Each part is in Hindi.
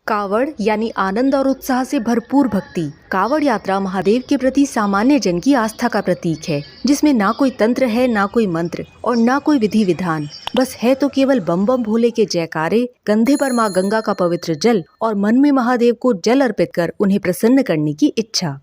कावड़ यानी आनंद और उत्साह से भरपूर भक्ति। कावड़ यात्रा महादेव के प्रति सामान्य जन की आस्था का प्रतीक है, जिसमें ना कोई तंत्र है, ना कोई मंत्र और ना कोई विधि विधान। बस है तो केवल बम बम भोले के जयकारे, कंधे पर माँ गंगा का पवित्र जल और मन में महादेव को जल अर्पित कर उन्हें प्रसन्न करने की इच्छा।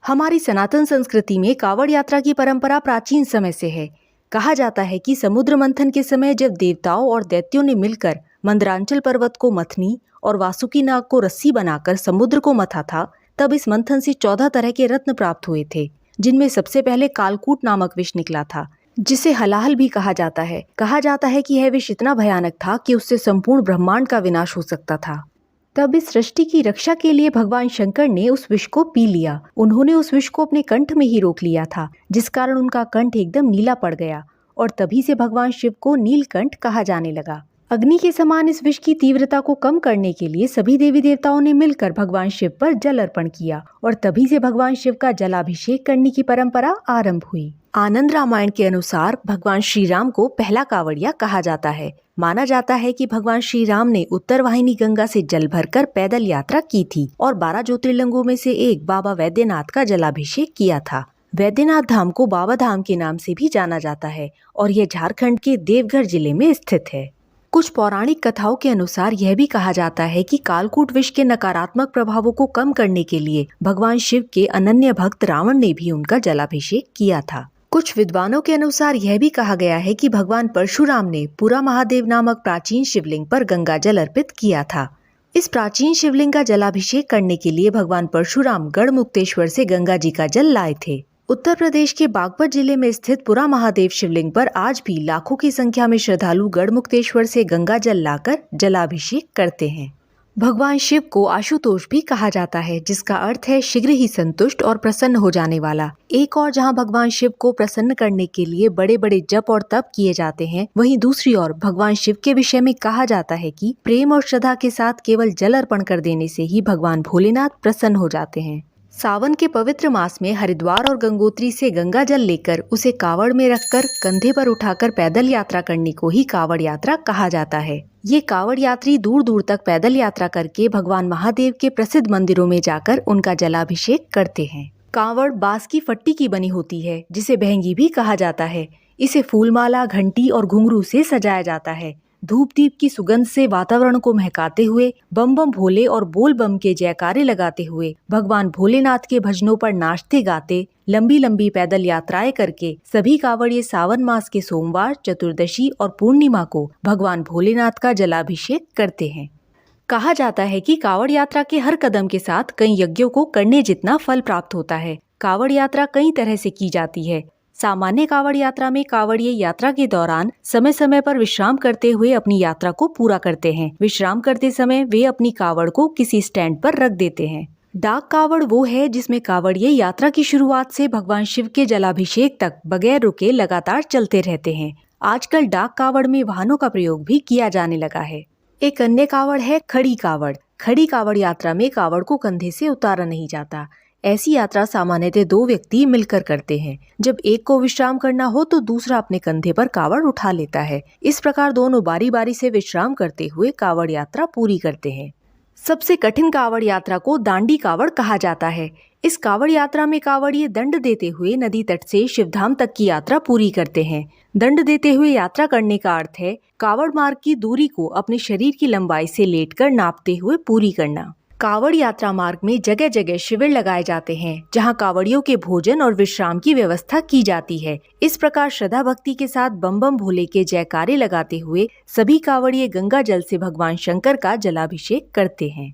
हमारी सनातन संस्कृति में कावड़ यात्रा की परंपरा प्राचीन समय से है। कहा जाता है कि समुद्र मंथन के समय जब देवताओं और दैत्यों ने मिलकर मंदरांचल पर्वत को मथनी और वासुकी नाग को रस्सी बनाकर समुद्र को मथा था, तब इस मंथन से 14 तरह के रत्न प्राप्त हुए थे, जिनमें सबसे पहले कालकूट नामक विष निकला था, जिसे हलाहल भी कहा जाता है। कहा जाता है कि यह विष इतना भयानक था कि उससे संपूर्ण ब्रह्मांड का विनाश हो सकता था। तब इस सृष्टि की रक्षा के लिए भगवान शंकर ने उस विष को पी लिया। उन्होंने उस विष को अपने कंठ में ही रोक लिया था, जिस कारण उनका कंठ एकदम नीला पड़ गया और तभी से भगवान शिव को नीलकंठ कहा जाने लगा। अग्नि के समान इस विष की तीव्रता को कम करने के लिए सभी देवी देवताओं ने मिलकर भगवान शिव पर जल अर्पण किया और तभी से भगवान शिव का जलाभिषेक करने की परंपरा आरंभ हुई। आनंद रामायण के अनुसार भगवान श्री राम को पहला कावड़िया कहा जाता है। माना जाता है कि भगवान श्री राम ने उत्तर वाहिनी गंगा से जल भरकर पैदल यात्रा की थी और 12 ज्योतिर्लिंगों में से एक बाबा वैद्यनाथ का जलाभिषेक किया था। वैद्यनाथ धाम को बाबा धाम के नाम से भी जाना जाता है और यह झारखंड के देवघर जिले में स्थित है। कुछ पौराणिक कथाओं के अनुसार यह भी कहा जाता है कि कालकूट विष के नकारात्मक प्रभावों को कम करने के लिए भगवान शिव के अनन्य भक्त रावण ने भी उनका जलाभिषेक किया था। कुछ विद्वानों के अनुसार यह भी कहा गया है कि भगवान परशुराम ने पुरा महादेव नामक प्राचीन शिवलिंग पर गंगा जल अर्पित किया था। इस प्राचीन शिवलिंग का जलाभिषेक करने के लिए भगवान परशुराम गढ़मुक्तेश्वर से गंगा जी का जल लाए थे। उत्तर प्रदेश के बागपत जिले में स्थित पुरा महादेव शिवलिंग पर आज भी लाखों की संख्या में श्रद्धालु गढ़मुक्तेश्वर से गंगा जल लाकर जलाभिषेक करते हैं। भगवान शिव को आशुतोष भी कहा जाता है, जिसका अर्थ है शीघ्र ही संतुष्ट और प्रसन्न हो जाने वाला। एक और जहां भगवान शिव को प्रसन्न करने के लिए बड़े बड़े जप और तप किए जाते हैं, वहीं दूसरी ओर भगवान शिव के विषय में कहा जाता है कि प्रेम और श्रद्धा के साथ केवल जल अर्पण कर देने से ही भगवान भोलेनाथ प्रसन्न हो जाते हैं। सावन के पवित्र मास में हरिद्वार और गंगोत्री से गंगा जल लेकर उसे कावड़ में रखकर कंधे पर उठाकर पैदल यात्रा करने को ही कावड़ यात्रा कहा जाता है। ये कावड़ यात्री दूर दूर तक पैदल यात्रा करके भगवान महादेव के प्रसिद्ध मंदिरों में जाकर उनका जलाभिषेक करते हैं। कावड़ बांस की फट्टी की बनी होती है, जिसे बहंगी भी कहा जाता है। इसे फूलमाला, घंटी और घुंघरू से सजाया जाता है। धूप दीप की सुगंध से वातावरण को महकाते हुए बम बम भोले और बोल बम के जयकारे लगाते हुए भगवान भोलेनाथ के भजनों पर नाचते गाते लंबी लंबी पैदल यात्राएं करके सभी कावड़िए सावन मास के सोमवार, चतुर्दशी और पूर्णिमा को भगवान भोलेनाथ का जलाभिषेक करते हैं। कहा जाता है कि कावड़ यात्रा के हर कदम के साथ कई यज्ञों को करने जितना फल प्राप्त होता है। कावड़ यात्रा कई तरह से की जाती है। सामान्य कावड़ यात्रा में कावड़िए यात्रा के दौरान समय समय पर विश्राम करते हुए अपनी यात्रा को पूरा करते हैं। विश्राम करते समय वे अपनी कावड़ को किसी स्टैंड पर रख देते हैं। डाक कावड़ वो है जिसमें कावड़िए यात्रा की शुरुआत से भगवान शिव के जलाभिषेक तक बगैर रुके लगातार चलते रहते हैं। आजकल डाक कावड़ में वाहनों का प्रयोग भी किया जाने लगा है। एक अन्य कावड़ है खड़ी कावड़। खड़ी कावड़ यात्रा में कावड़ को कंधे से उतारा नहीं जाता। ऐसी यात्रा सामान्यतः 2 व्यक्ति मिलकर करते हैं। जब एक को विश्राम करना हो तो दूसरा अपने कंधे पर कावड़ उठा लेता है। इस प्रकार दोनों बारी बारी से विश्राम करते हुए कावड़ यात्रा पूरी करते हैं। सबसे कठिन कावड़ यात्रा को दांडी कावड़ कहा जाता है। इस कावड़ यात्रा में कावड़िए दंड देते हुए नदी तट से शिवधाम तक की यात्रा पूरी करते हैं। दंड देते हुए यात्रा करने का अर्थ है कावड़ मार्ग की दूरी को अपने शरीर की लंबाई से लेटकर नापते हुए पूरी करना। कावड़ यात्रा मार्ग में जगह जगह शिविर लगाए जाते हैं, जहां कावड़ियों के भोजन और विश्राम की व्यवस्था की जाती है। इस प्रकार श्रद्धा भक्ति के साथ बम बम भोले के जयकारे लगाते हुए सभी कावड़िए गंगा जल से भगवान शंकर का जलाभिषेक करते हैं।